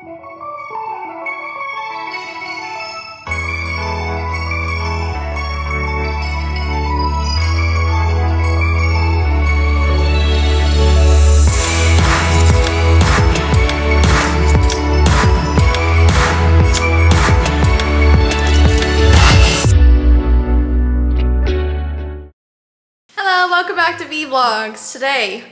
Welcome back to Vee Vlogs. Today,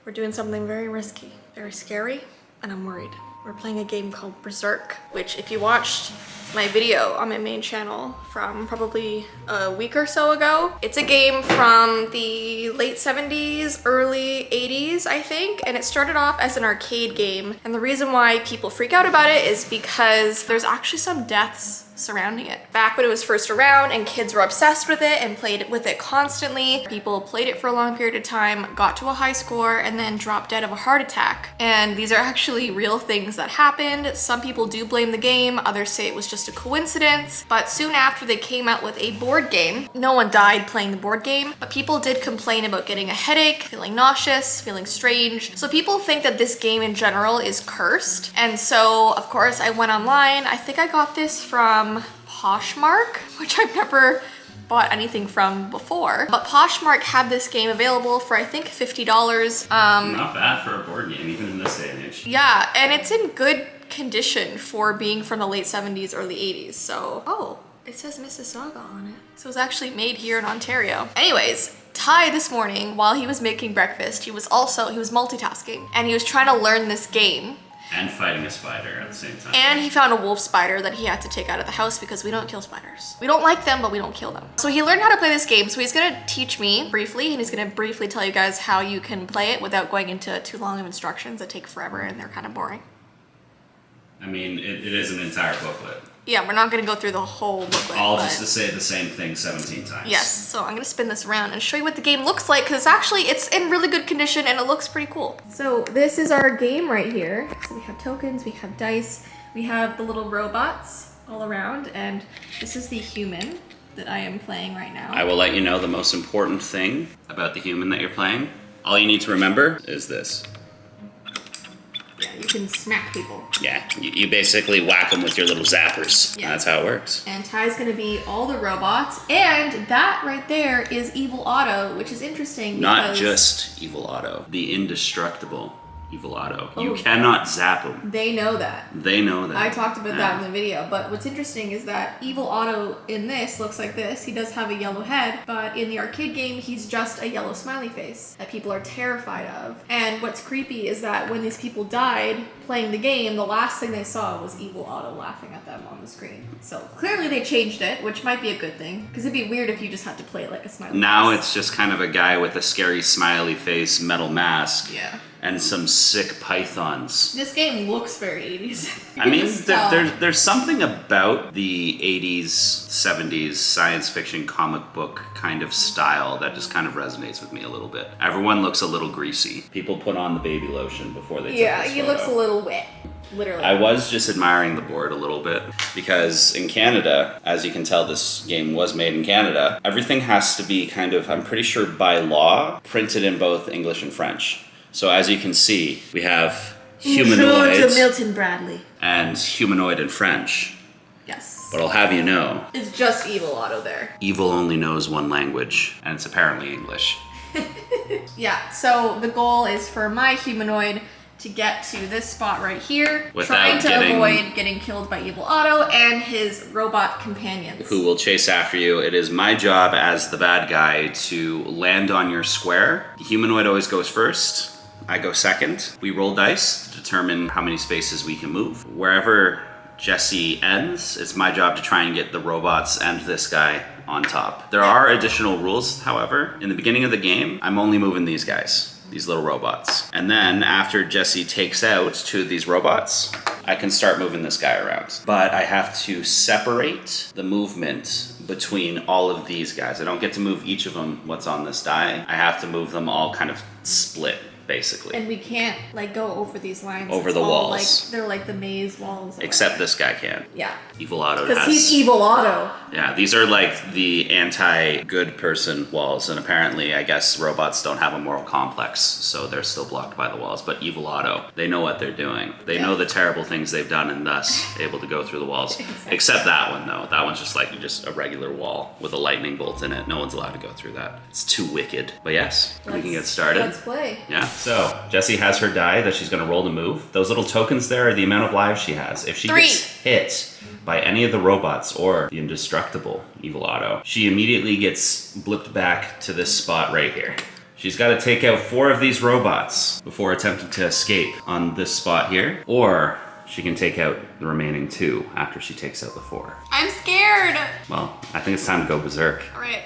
we're doing something very risky, very scary, and I'm worried. We're playing a game called BERZERK, which if you watched my video on my main channel from probably a week or so ago, it's a game from the late 70s, early 80s, I think, and it started off as an arcade game. And the reason why people freak out about it is because there's actually some deaths surrounding it. Back when it was first around and kids were obsessed with it and played with it constantly, people played it for a long period of time, got to a high score, and then dropped dead of a heart attack. And these are actually real things that happened. Some people do blame the game, others say it was just a coincidence. But soon after, they came out with a board game. No one died playing the board game, but people did complain about getting a headache, feeling nauseous, feeling strange. So people think that this game in general is cursed. And so, of course, I went online. I think I got this from Poshmark, which I've never bought anything from before. But Poshmark had this game available for I think $50. Not bad for a board game, even in this day and age. Yeah, and it's in good condition for being from the late 70s, early 80s. So, oh, it says Mississauga on it. So it was actually made here in Ontario. Anyways, Tye this morning, while he was making breakfast, he was multitasking and he was trying to learn this game. And fighting a spider at the same time. And he found a wolf spider that he had to take out of the house because we don't kill spiders. We don't like them, but we don't kill them. So he learned how to play this game. So he's gonna teach me briefly, and he's gonna briefly tell you guys how you can play it without going into too long of instructions that take forever and they're kind of boring. I mean, it is an entire booklet. Yeah, we're not gonna go through the whole booklet. All just to say the same thing 17 times. Yes, so I'm gonna spin this around and show you what the game looks like, because it's in really good condition and it looks pretty cool. So this is our game right here. So we have tokens, we have dice, we have the little robots all around, and this is the human that I am playing right now. I will let you know the most important thing about the human that you're playing. All you need to remember is this. Yeah, you can smack people. Yeah, you basically whack them with your little zappers. Yeah. That's how it works. And Tye's gonna be all the robots, and that right there is Evil Otto, which is interesting. Not just Evil Otto, the indestructible Evil Otto. Oh, you cannot zap him. They know that. They know that. I talked about that in the video, but what's interesting is that Evil Otto in this looks like this. He does have a yellow head, but in the arcade game, he's just a yellow smiley face that people are terrified of. And what's creepy is that when these people died playing the game, the last thing they saw was Evil Otto laughing at them on the screen. So clearly they changed it, which might be a good thing, because it'd be weird if you just had to play it like a smiley face. Now it's just kind of a guy with a scary smiley face, metal mask. Yeah. And some sick pythons. This game looks very 80s. I mean, there's something about the 80s, 70s science fiction comic book kind of style that just kind of resonates with me a little bit. Everyone looks a little greasy. People put on the baby lotion before they take this photo. He looks a little wet. Literally. I was just admiring the board a little bit because in Canada, as you can tell, this game was made in Canada. Everything has to be kind of, I'm pretty sure by law, printed in both English and French. So as you can see, we have humanoid to Milton Bradley and humanoid in French. Yes. But I'll have you know, it's just Evil Otto there. Evil only knows one language, and it's apparently English. Yeah, so the goal is for my humanoid to get to this spot right here, trying to avoid getting killed by Evil Otto and his robot companions. Who will chase after you. It is my job as the bad guy to land on your square. The humanoid always goes first. I go second. We roll dice to determine how many spaces we can move. Wherever Jessii ends, it's my job to try and get the robots and this guy on top. There are additional rules, however. In the beginning of the game, I'm only moving these guys, these little robots. And then after Jessii takes out two of these robots, I can start moving this guy around. But I have to separate the movement between all of these guys. I don't get to move each of them what's on this die. I have to move them all kind of split basically. And we can't like go over these lines. Over It's the all, walls. Like, they're like the maze walls. Except this guy can. Yeah. Evil Otto has. Because he's evil Otto. Yeah, these are like the anti-good person walls, and apparently, I guess robots don't have a moral complex, so they're still blocked by the walls. But Evil Otto, they know what they're doing. They know the terrible things they've done, and thus able to go through the walls. Exactly. Except that one, though. That one's just like just a regular wall with a lightning bolt in it. No one's allowed to go through that. It's too wicked. But yes, we can get started. Let's play. Yeah. So Jessii has her die that she's going to roll to move. Those little tokens there are the amount of lives she has. If she 3. gets hit by any of the robots or the indestructible Evil Otto, she immediately gets blipped back to this spot right here. She's got to take out 4 of these robots before attempting to escape on this spot here, or she can take out the remaining 2 after she takes out the 4. I'm scared. Well, I think it's time to go berserk. All right.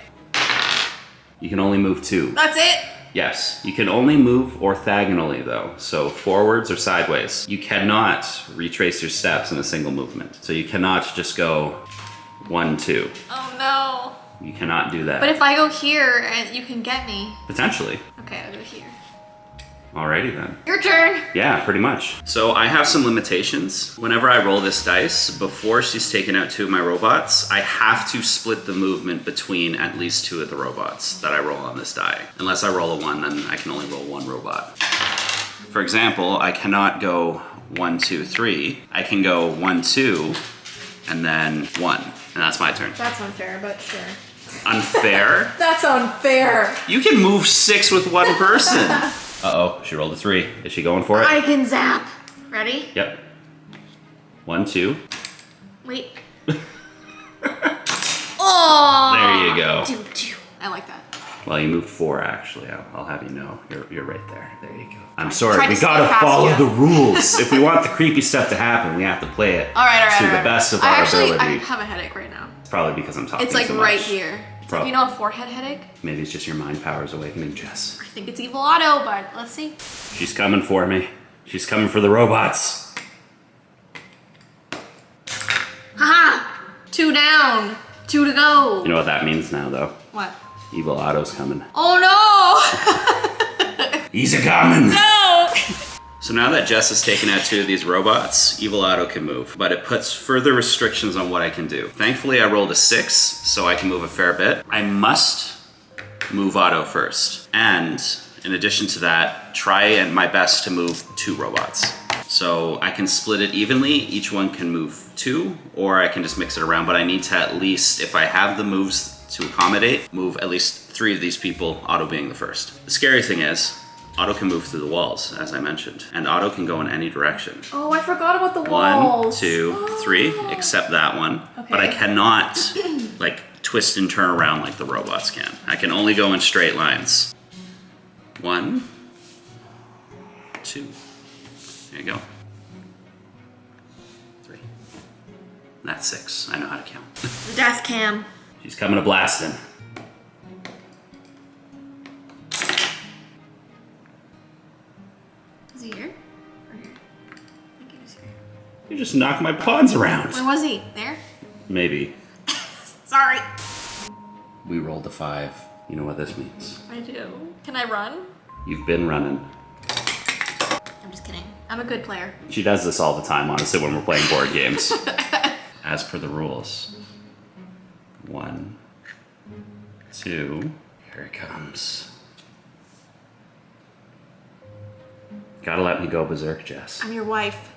You can only move 2. That's it. Yes, you can only move orthogonally though, so forwards or sideways. You cannot retrace your steps in a single movement. So you cannot just go 1, 2. Oh no. You cannot do that. But if I go here, and you can get me. Potentially. Okay, I'll go here. Alrighty then. Your turn. Yeah, pretty much. So I have some limitations. Whenever I roll this dice, before she's taken out 2 of my robots, I have to split the movement between at least 2 of the robots that I roll on this die. Unless I roll a 1, then I can only roll 1 robot. For example, I cannot go 1, 2, 3. I can go 1, 2, and then 1. And that's my turn. That's unfair, but sure. Unfair? That's unfair. You can move 6 with 1 person. Uh-oh, she rolled a 3. Is she going for it? I can zap. Ready? Yep. 1, 2. Wait. Oh. There you go. I like that. Well, you moved 4 actually. I'll have you know. You're right there. There you go. I'm sorry. Tried We to slip gotta past follow you. the rules. If we want the creepy stuff to happen, we have to play it All right. to the best of I our actually, ability. I have a headache right now. It's probably because I'm talking It's like too right much. here. Probably. You know, a forehead headache. Maybe it's just your mind powers awakening, Jess. I think it's Evil Otto, but let's see. She's coming for me. She's coming for the robots. Haha! 2 down. 2 to go. You know what that means now, though? What? Evil Otto's coming. Oh no! He's a coming. No! So now that Jess has taken out 2 of these robots, Evil Otto can move, but it puts further restrictions on what I can do. Thankfully, I rolled a 6, so I can move a fair bit. I must move Otto first, and in addition to that, try my best to move 2 robots. So I can split it evenly, each one can move 2, or I can just mix it around, but I need to at least, if I have the moves to accommodate, move at least 3 of these people, Otto being the first. The scary thing is, Otto can move through the walls, as I mentioned, and Otto can go in any direction. Oh, I forgot about the 1, walls. 2, 3, except that one. Okay. But I cannot like twist and turn around like the robots can. I can only go in straight lines. 1, 2. There you go. 3. That's 6. I know how to count. The death cam. She's coming to blasting. Is he here? Or here? I think he was here. You just knocked my pawns around. Where was he? There? Maybe. Sorry. We rolled a 5. You know what this means. I do. Can I run? You've been running. I'm just kidding. I'm a good player. She does this all the time, honestly, when we're playing board games. As per the rules. 1, 2. Here it comes. Gotta let me go berserk, Jess. I'm your wife.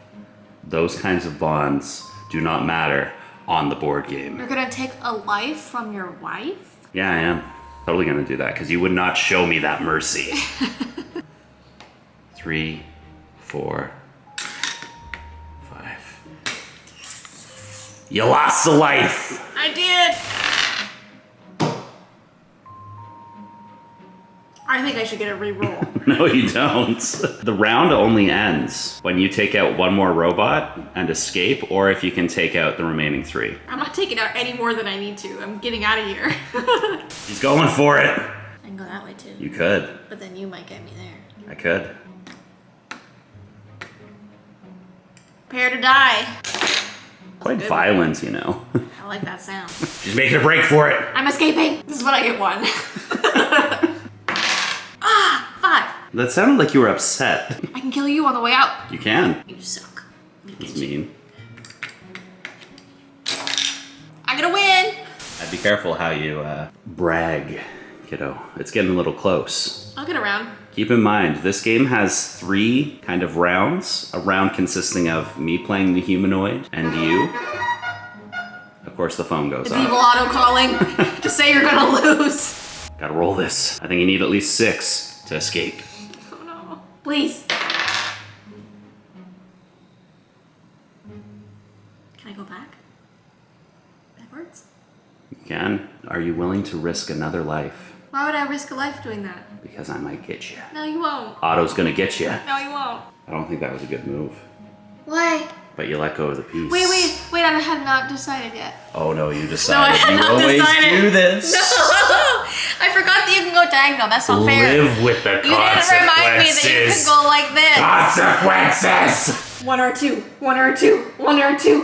Those kinds of bonds do not matter on the board game. You're gonna take a life from your wife? Yeah, I am. Totally gonna do that, because you would not show me that mercy. 3, 4, 5. You lost a life! I did! I think I should get a re-roll. No, you don't. The round only ends when you take out 1 more robot and escape, or if you can take out the remaining 3. I'm not taking out any more than I need to. I'm getting out of here. He's going for it. I can go that way too. You could. But then you might get me there. I could. Prepare to die. Quite good violent, you know. I like that sound. She's making a break for it. I'm escaping. This is when I get 1. Ah, 5. That sounded like you were upset. I can kill you on the way out. You can. You suck. That's mean. I'm gonna win. I'd be careful how you brag, kiddo. It's getting a little close. I'll get around. Keep in mind, this game has 3 kind of rounds. A round consisting of me playing the humanoid and you. Of course, the phone goes It's off. evil Otto calling to say you're gonna lose. Gotta roll this. I think you need at least 6 to escape. Oh no. Please. Can I go back? Backwards? You can. Are you willing to risk another life? Why would I risk a life doing that? Because I might get you. No, you won't. Otto's gonna get you. No, you won't. I don't think that was a good move. Why? But you let go of the piece. Wait, I had not decided yet. Oh no, you No, I decided. had You not always decided. do this. No! I forgot that you can go diagonal. That's not fair. Live with the You didn't remind me that you could go like this. Consequences! 1 or 2. 1 or 2. 1 or 2.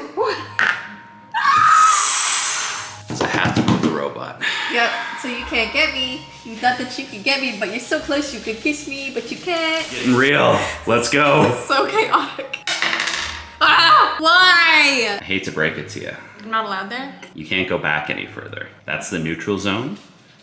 So I have to move the robot. Yep, so you can't get me. You thought that you could get me, but you're so close you could kiss me, but you can't. Getting real. Let's go. So chaotic. Ah! Why? I hate to break it to you. I'm not allowed there? You can't go back any further. That's the neutral zone.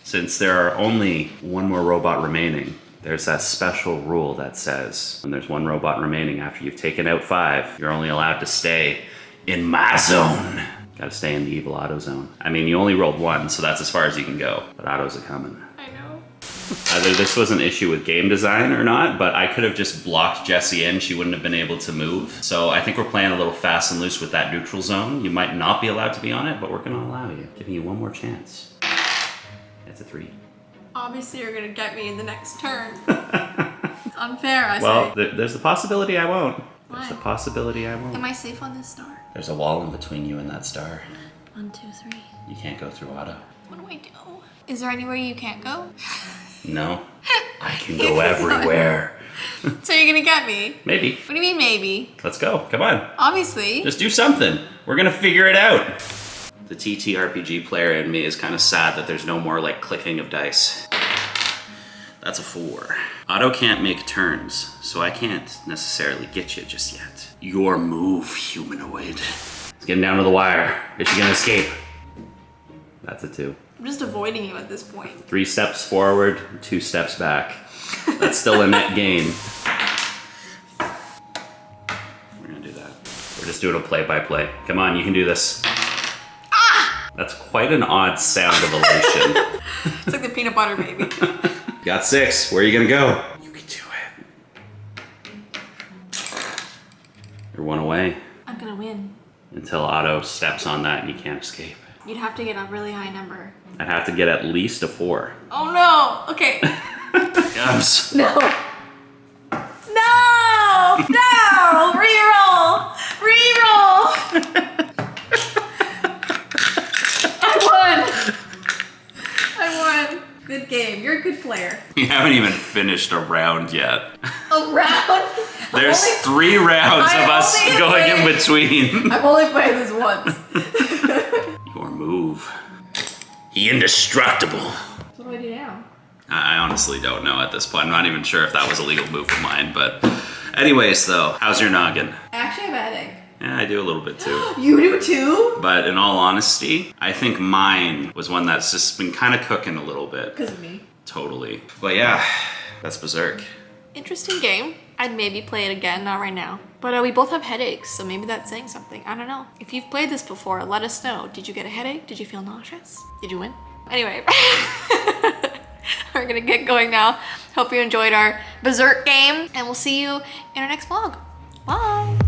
Since there are only 1 more robot remaining, there's that special rule that says when there's 1 robot remaining after you've taken out 5, you're only allowed to stay in my zone. Gotta stay in the evil Otto zone. I mean, you only rolled 1, so that's as far as you can go. But Otto's a-coming. I know. Either this was an issue with game design or not, but I could have just blocked Jessii in. She wouldn't have been able to move. So I think we're playing a little fast and loose with that neutral zone. You might not be allowed to be on it, but we're gonna allow you. Giving you 1 more chance. That's a 3. Obviously you're gonna get me in the next turn. It's unfair, I Well, say. there's the possibility I won't. There's Why? the possibility I won't. Am I safe on this star? There's a wall in between you and that star. 1, 2, 3. You can't go through Otto. What do I do? Is there anywhere you can't go? No. I can go everywhere. So you're gonna get me? Maybe. What do you mean maybe? Let's go. Come on. Obviously. Just do something. We're gonna figure it out. The TTRPG player in me is kind of sad that there's no more like clicking of dice. That's a 4. Otto can't make turns, so I can't necessarily get you just yet. Your move, humanoid. It's getting down to the wire. Is she gonna escape? That's a 2. I'm just avoiding you at this point. 3 steps forward, 2 steps back. That's still a net gain. We're gonna do that. We're just doing a play-by-play. Come on, you can do this. Ah! That's quite an odd sound evolution. It's like the peanut butter baby. Got 6. Where are you gonna go? You can do it. You're 1 away I'm gonna win. until Otto steps on that and you can't escape. You'd have to get a really high number. I'd have to get at least a 4. Oh no! Okay. Yums. No! No! No! Reroll! Reroll! I won! Good game. You're a good player. You haven't even finished a round yet. A round? There's 3 rounds of I'm us only going in playing- between. I've only played this once. Your move. He indestructible. So what do I do now? I honestly don't know at this point. I'm not even sure if that was a legal move of mine, but anyways though, how's your noggin? I actually have a headache. Yeah, I do a little bit too. You do too? But in all honesty, I think mine was one that's just been kind of cooking a little bit. Because of me. Totally. But yeah, that's Berserk. Interesting game. I'd maybe play it again, not right now. But we both have headaches, so maybe that's saying something. I don't know. If you've played this before, let us know. Did you get a headache? Did you feel nauseous? Did you win? Anyway, we're gonna get going now. Hope you enjoyed our Berserk game, and we'll see you in our next vlog. Bye!